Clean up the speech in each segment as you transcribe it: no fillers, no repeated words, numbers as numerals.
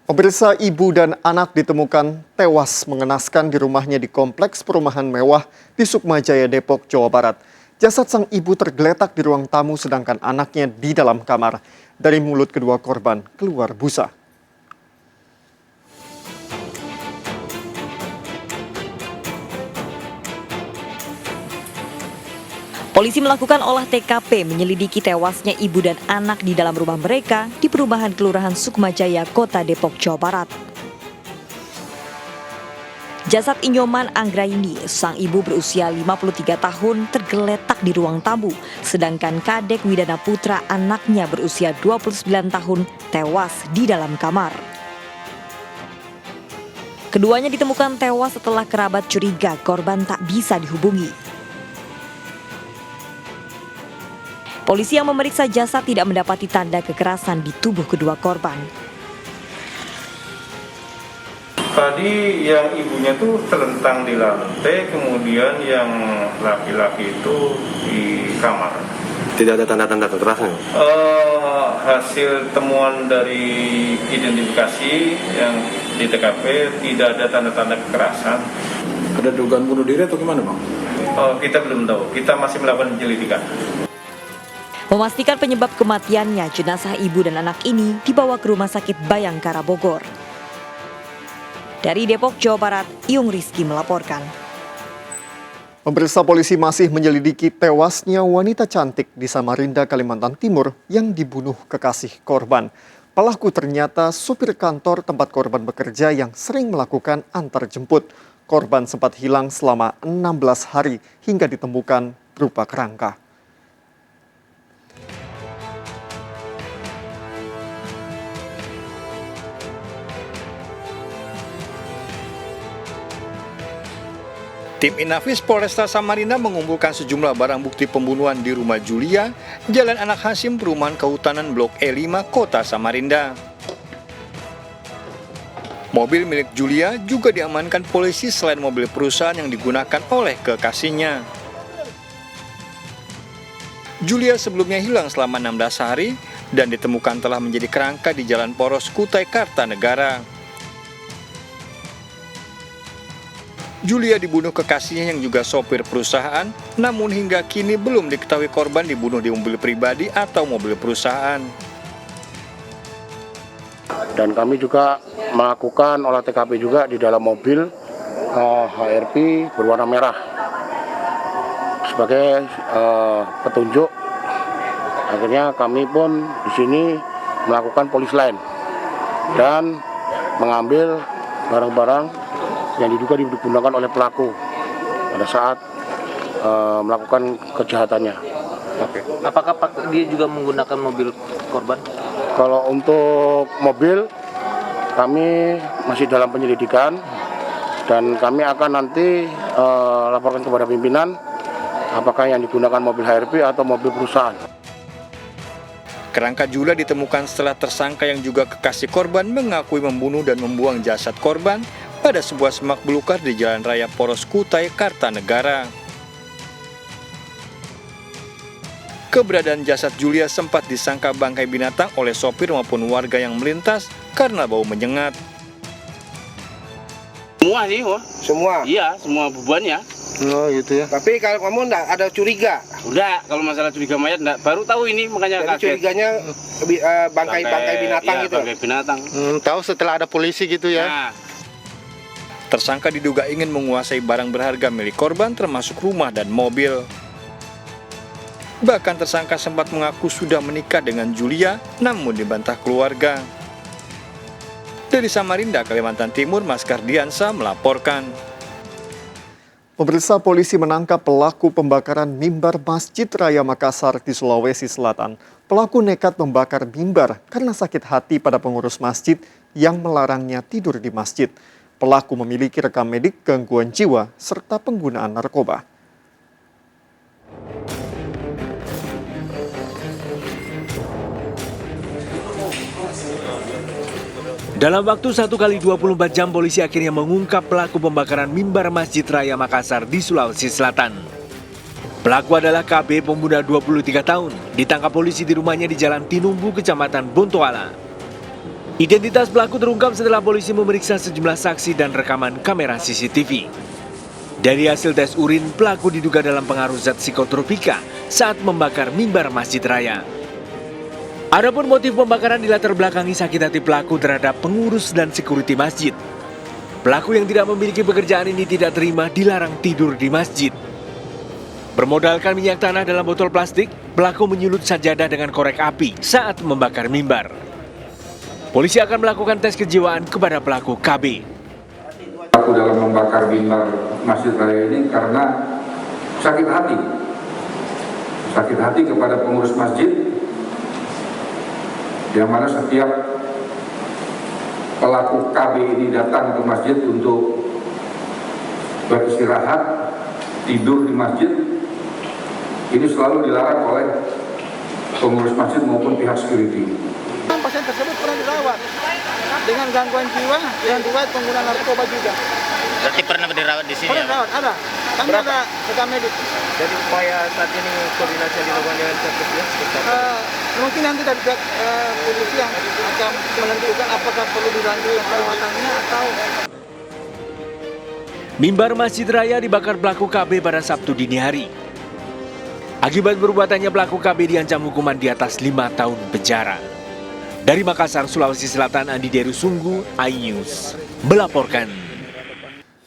Pemirsa, ibu dan anak ditemukan tewas mengenaskan di rumahnya di kompleks perumahan mewah di Sukmajaya, Depok, Jawa Barat. Jasad sang ibu tergeletak di ruang tamu sedangkan anaknya di dalam kamar. Dari mulut kedua korban keluar busa. Polisi melakukan olah TKP menyelidiki tewasnya ibu dan anak di dalam rumah mereka di perumahan Kelurahan Sukmajaya, Kota Depok, Jawa Barat. Jasad Inyoman Anggraini, sang ibu berusia 53 tahun, tergeletak di ruang tamu, sedangkan Kadek Widana Putra, anaknya berusia 29 tahun, tewas di dalam kamar. Keduanya ditemukan tewas setelah kerabat curiga korban tak bisa dihubungi. Polisi yang memeriksa jasad tidak mendapati tanda kekerasan di tubuh kedua korban. Tadi yang ibunya tuh terlentang di lantai, kemudian yang laki-laki itu di kamar. Tidak ada tanda-tanda kekerasan? Hasil temuan dari identifikasi yang di TKP tidak ada tanda-tanda kekerasan. Ada dugaan bunuh diri atau gimana, Bang? Kita belum tahu, kita masih melakukan penyelidikan. Memastikan penyebab kematiannya, jenazah ibu dan anak ini dibawa ke Rumah Sakit Bayangkara Bogor. Dari Depok, Jawa Barat, Iyung Rizky melaporkan. Pemirsa, polisi masih menyelidiki tewasnya wanita cantik di Samarinda, Kalimantan Timur yang dibunuh kekasih korban. Pelaku ternyata supir kantor tempat korban bekerja yang sering melakukan antar jemput. Korban sempat hilang selama 16 hari hingga ditemukan berupa kerangka. Tim Inafis Polresta Samarinda mengumpulkan sejumlah barang bukti pembunuhan di rumah Julia, Jalan Anak Hasim, Perumahan Kehutanan Blok E5, Kota Samarinda. Mobil milik Julia juga diamankan polisi selain mobil perusahaan yang digunakan oleh kekasihnya. Julia sebelumnya hilang selama 16 hari dan ditemukan telah menjadi kerangka di Jalan Poros, Kutai Kartanegara. Julia dibunuh kekasihnya yang juga sopir perusahaan, namun hingga kini belum diketahui korban dibunuh di mobil pribadi atau mobil perusahaan. Dan kami juga melakukan olah TKP juga di dalam mobil HRV berwarna merah sebagai petunjuk. Akhirnya kami pun di sini melakukan polis lain dan mengambil barang-barang yang diduga digunakan oleh pelaku pada saat melakukan kejahatannya. Oke. Apakah dia juga menggunakan mobil korban? Kalau untuk mobil kami masih dalam penyelidikan dan kami akan nanti laporkan kepada pimpinan apakah yang digunakan mobil HRV atau mobil perusahaan. Kerangka Julia ditemukan setelah tersangka yang juga kekasih korban mengakui membunuh dan membuang jasad korban pada sebuah semak belukar di Jalan Raya Poros, Kutai Kartanegara. Keberadaan jasad Julia sempat disangka bangkai binatang oleh sopir maupun warga yang melintas karena bau menyengat. Semua sih, Semua? Iya, semua bebannya. Oh gitu ya. Tapi kalau kamu enggak ada curiga? Udah, kalau masalah curiga mayat enggak, baru tahu ini makanya jadi kaget. curiganya bangkai binatang iya, gitu? Bangkai binatang. Tahu setelah ada polisi gitu ya? Nah. Tersangka diduga ingin menguasai barang berharga milik korban termasuk rumah dan mobil. Bahkan tersangka sempat mengaku sudah menikah dengan Julia namun dibantah keluarga. Dari Samarinda, Kalimantan Timur, Mas Kardiansa melaporkan. Pemirsa, polisi menangkap pelaku pembakaran mimbar Masjid Raya Makassar di Sulawesi Selatan. Pelaku nekat membakar mimbar karena sakit hati pada pengurus masjid yang melarangnya tidur di masjid. Pelaku memiliki rekam medik gangguan jiwa serta penggunaan narkoba. Dalam waktu 1x24 jam, polisi akhirnya mengungkap pelaku pembakaran mimbar Masjid Raya Makassar di Sulawesi Selatan. Pelaku adalah KB, pemuda 23 tahun, ditangkap polisi di rumahnya di Jalan Tinumbu, Kecamatan Bontoala. Identitas pelaku terungkap setelah polisi memeriksa sejumlah saksi dan rekaman kamera CCTV. Dari hasil tes urin, pelaku diduga dalam pengaruh zat psikotropika saat membakar mimbar Masjid Raya. Adapun motif pembakaran dilatar belakangi sakit hati pelaku terhadap pengurus dan security masjid. Pelaku yang tidak memiliki pekerjaan ini tidak terima dilarang tidur di masjid. Bermodalkan minyak tanah dalam botol plastik, pelaku menyulut sajadah dengan korek api saat membakar mimbar. Polisi akan melakukan tes kejiwaan kepada pelaku KB. Pelaku dalam membakar mimbar Masjid Raya ini karena sakit hati. Sakit hati kepada pengurus masjid, yang mana setiap pelaku KB ini datang ke masjid untuk beristirahat, tidur di masjid, ini selalu dilarang oleh pengurus masjid maupun pihak security. Pasien tersebut pernah dirawat dengan gangguan jiwa yang riwayat pengguna narkoba juga. Berarti pernah dirawat di sini? Pernah dirawat, ada. Kami ada rekam medik. Jadi upaya saat ini koordinasi yang dilakukan dengan Satgas Mungkin nanti dari pihak polisi yang akan menentukan apakah perlu dilanjutkan perawatannya atau. Mimbar Masjid Raya dibakar pelaku KB pada Sabtu dini hari. Akibat perbuatannya, pelaku KB diancam hukuman di atas 5 tahun penjara. Dari Makassar, Sulawesi Selatan, Andi Deru Sunggu, iNews melaporkan.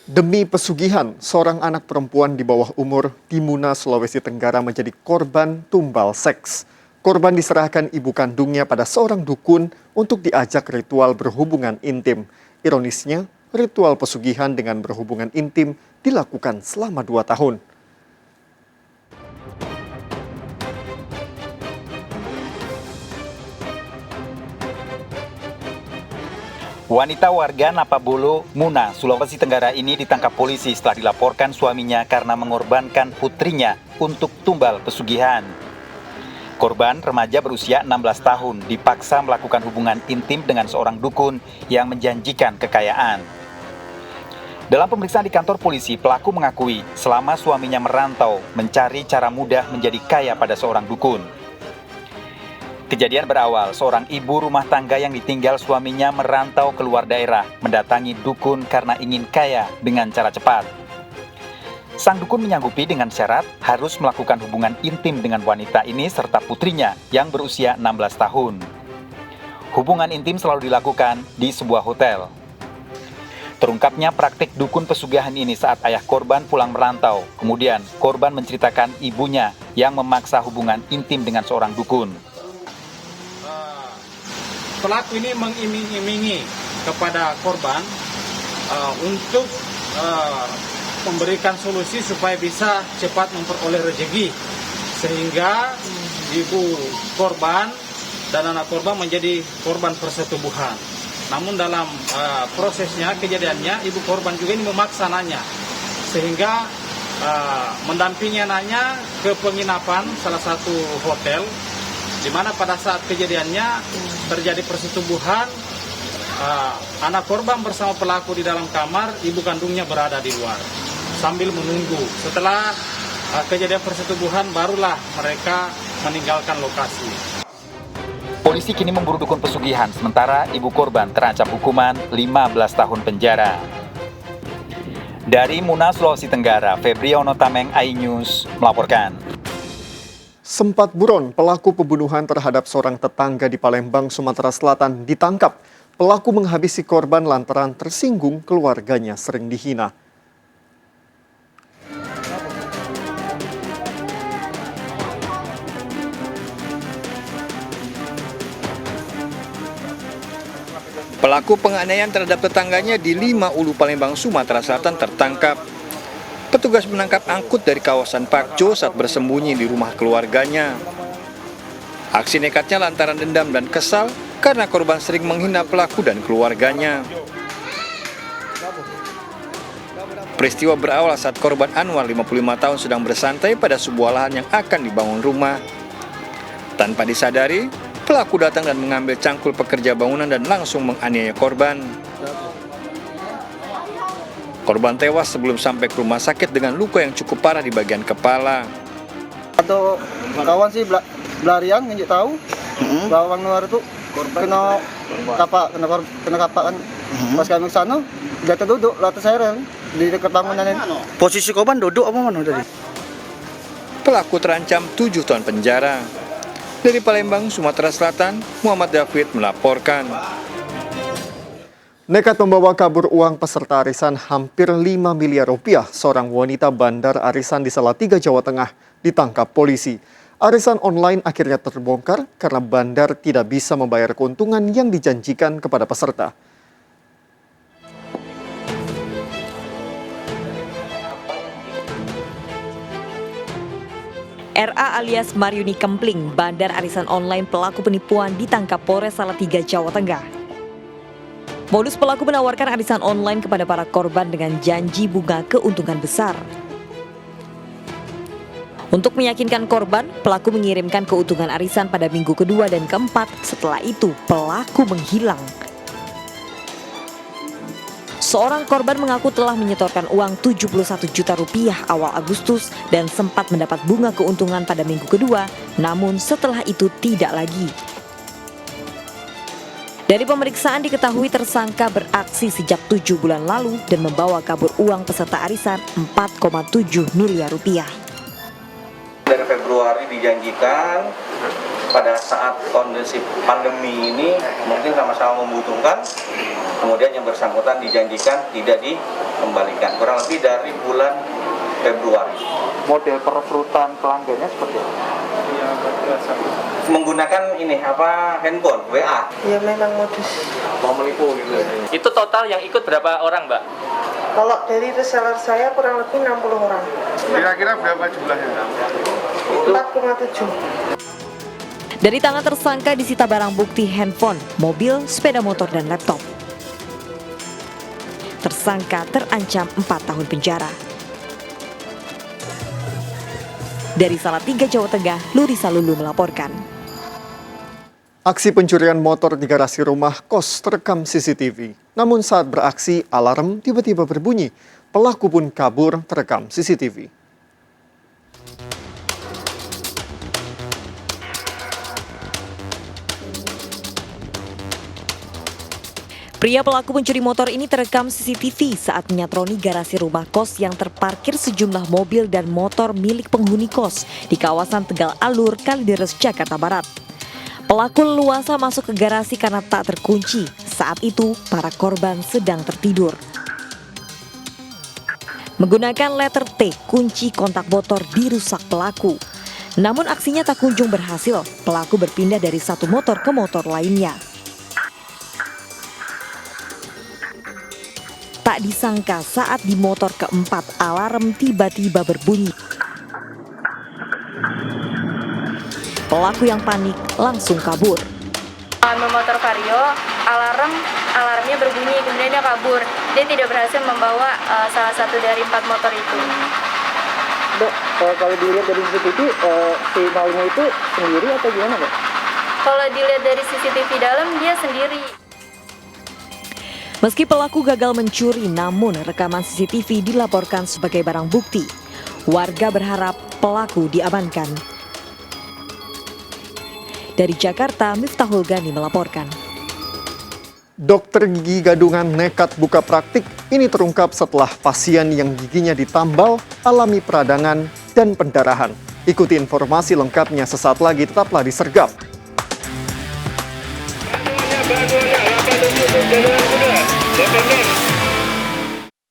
Demi pesugihan, seorang anak perempuan di bawah umur di Muna, Sulawesi Tenggara menjadi korban tumbal seks. Korban diserahkan ibu kandungnya pada seorang dukun untuk diajak ritual berhubungan intim. Ironisnya, ritual pesugihan dengan berhubungan intim dilakukan selama 2 tahun. Wanita warga Napabolo, Muna, Sulawesi Tenggara ini ditangkap polisi setelah dilaporkan suaminya karena mengorbankan putrinya untuk tumbal pesugihan. Korban remaja berusia 16 tahun dipaksa melakukan hubungan intim dengan seorang dukun yang menjanjikan kekayaan. Dalam pemeriksaan di kantor polisi, pelaku mengakui selama suaminya merantau mencari cara mudah menjadi kaya pada seorang dukun. Kejadian berawal seorang ibu rumah tangga yang ditinggal suaminya merantau keluar daerah mendatangi dukun karena ingin kaya dengan cara cepat. Sang dukun menyanggupi dengan syarat harus melakukan hubungan intim dengan wanita ini serta putrinya yang berusia 16 tahun. Hubungan intim selalu dilakukan di sebuah hotel. Terungkapnya praktik dukun pesugihan ini saat ayah korban pulang merantau. Kemudian korban menceritakan ibunya yang memaksa hubungan intim dengan seorang dukun. Pelaku ini mengiming-imingi kepada korban untuk memberikan solusi supaya bisa cepat memperoleh rezeki, sehingga ibu korban dan anak korban menjadi korban persetubuhan. Namun dalam prosesnya, kejadiannya, ibu korban juga ini memaksa anaknya, sehingga mendampingi anaknya ke penginapan salah satu hotel, di mana pada saat kejadiannya terjadi persetubuhan, anak korban bersama pelaku di dalam kamar, ibu kandungnya berada di luar sambil menunggu. Setelah kejadian persetubuhan, barulah mereka meninggalkan lokasi. Polisi kini memburu dukun pesugihan, sementara ibu korban terancam hukuman 15 tahun penjara. Dari Muna, Sulawesi Tenggara, Febriono Tameng, iNews melaporkan. Sempat buron, pelaku pembunuhan terhadap seorang tetangga di Palembang, Sumatera Selatan ditangkap. Pelaku menghabisi korban lantaran tersinggung keluarganya sering dihina. Pelaku penganiayaan terhadap tetangganya di 5 Ulu, Palembang, Sumatera Selatan tertangkap. Petugas menangkap angkut dari kawasan Pakco saat bersembunyi di rumah keluarganya. Aksi nekatnya lantaran dendam dan kesal karena korban sering menghina pelaku dan keluarganya. Peristiwa berawal saat korban Anwar, 55 tahun, sedang bersantai pada sebuah lahan yang akan dibangun rumah. Tanpa disadari, pelaku datang dan mengambil cangkul pekerja bangunan dan langsung menganiaya korban. Korban tewas sebelum sampai ke rumah sakit dengan luka yang cukup parah di bagian kepala. Atau kawan sih belarian nginjek tahu bahwa orang luar itu kena kapak kan. Pas kami ke sana, dia terduduk lantai serel di dekat bangunan ini. Posisi korban duduk apa mana tadi? Pelaku terancam 7 tahun penjara. Dari Palembang, Sumatera Selatan, Muhammad David melaporkan. Nekat membawa kabur uang peserta arisan hampir 5 miliar rupiah, seorang wanita bandar arisan di Salatiga, Jawa Tengah, ditangkap polisi. Arisan online akhirnya terbongkar karena bandar tidak bisa membayar keuntungan yang dijanjikan kepada peserta. RA alias Maryuni Kempling, bandar arisan online pelaku penipuan ditangkap Polres Salatiga, Jawa Tengah. Modus pelaku menawarkan arisan online kepada para korban dengan janji bunga keuntungan besar. Untuk meyakinkan korban, pelaku mengirimkan keuntungan arisan pada minggu kedua dan keempat. Setelah itu, pelaku menghilang. Seorang korban mengaku telah menyetorkan uang 71 juta rupiah awal Agustus dan sempat mendapat bunga keuntungan pada minggu kedua, namun setelah itu tidak lagi. Dari pemeriksaan diketahui tersangka beraksi sejak 7 bulan lalu dan membawa kabur uang peserta arisan 4,7 miliar rupiah. Dari Februari dijanjikan pada saat kondisi pandemi ini mungkin sama-sama membutuhkan, kemudian yang bersangkutan dijanjikan tidak dikembalikan, kurang lebih dari bulan Februari. Model perekrutan pelanggannya seperti apa? Menggunakan handphone, WA. Ya memang modus. Mau menipu gitu. Itu total yang ikut berapa orang, Mbak? Kalau dari reseller saya kurang lebih 60 orang. Kira-kira berapa jumlahnya? 4,7. Dari tangan tersangka disita barang bukti handphone, mobil, sepeda motor, dan laptop. Tersangka terancam 4 tahun penjara. Dari Salatiga, Jawa Tengah, Lurisa Lulu melaporkan. Aksi pencurian motor di garasi rumah kos terekam CCTV. Namun saat beraksi, alarm tiba-tiba berbunyi. Pelaku pun kabur terekam CCTV. Pria pelaku pencuri motor ini terekam CCTV saat menyatroni garasi rumah kos yang terparkir sejumlah mobil dan motor milik penghuni kos di kawasan Tegal Alur, Kalideres, Jakarta Barat. Pelaku leluasa masuk ke garasi karena tak terkunci. Saat itu, para korban sedang tertidur. Menggunakan letter T, kunci kontak motor dirusak pelaku. Namun aksinya tak kunjung berhasil. Pelaku berpindah dari satu motor ke motor lainnya. Tak disangka saat di motor keempat, alarm tiba-tiba berbunyi. Pelaku yang panik langsung kabur. Motor Vario, alarmnya berbunyi, kemudian dia kabur. Dia tidak berhasil membawa salah satu dari 4 motor itu. Dok, kalau dilihat dari CCTV, si malingnya itu sendiri atau gimana, Dok? Kalau dilihat dari CCTV dalam, dia sendiri. Meski pelaku gagal mencuri, namun rekaman CCTV dilaporkan sebagai barang bukti. Warga berharap pelaku diamankan. Dari Jakarta, Miftahul Gani melaporkan. Dokter gigi gadungan nekat buka praktik. Ini terungkap setelah pasien yang giginya ditambal alami peradangan dan pendarahan. Ikuti informasi lengkapnya sesaat lagi, tetaplah di Sergap.